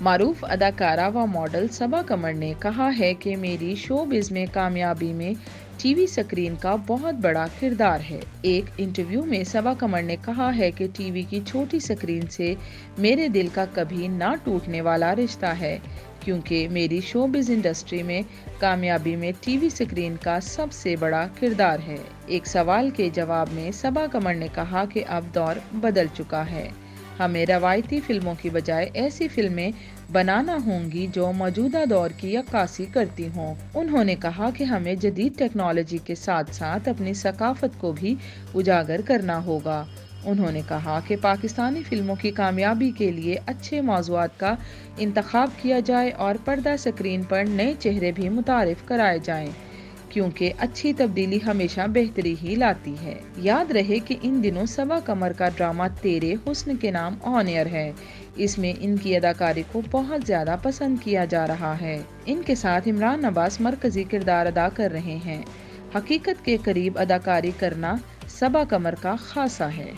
معروف اداکارہ و ماڈل صبا قمر نے کہا ہے کہ میری شوبز میں کامیابی میں ٹی وی سکرین کا بہت بڑا کردار ہے۔ ایک انٹرویو میں صبا قمر نے کہا ہے کہ ٹی وی کی چھوٹی سکرین سے میرے دل کا کبھی نہ ٹوٹنے والا رشتہ ہے، کیونکہ میری شوبز انڈسٹری میں کامیابی میں ٹی وی سکرین کا سب سے بڑا کردار ہے۔ ایک سوال کے جواب میں صبا قمر نے کہا کہ اب دور بدل چکا ہے، ہمیں روایتی فلموں کی بجائے ایسی فلمیں بنانا ہوں گی جو موجودہ دور کی عکاسی کرتی ہوں۔ انہوں نے کہا کہ ہمیں جدید ٹیکنالوجی کے ساتھ ساتھ اپنی ثقافت کو بھی اجاگر کرنا ہوگا۔ انہوں نے کہا کہ پاکستانی فلموں کی کامیابی کے لیے اچھے موضوعات کا انتخاب کیا جائے اور پردہ سکرین پر نئے چہرے بھی متعارف کرائے جائیں، کیونکہ اچھی تبدیلی ہمیشہ بہتری ہی لاتی ہے۔ یاد رہے کہ ان دنوں صبا قمر کا ڈرامہ تیرے حسن کے نام آن ایئر ہے۔ اس میں ان کی اداکاری کو بہت زیادہ پسند کیا جا رہا ہے۔ ان کے ساتھ عمران عباس مرکزی کردار ادا کر رہے ہیں۔ حقیقت کے قریب اداکاری کرنا صبا قمر کا خاصہ ہے۔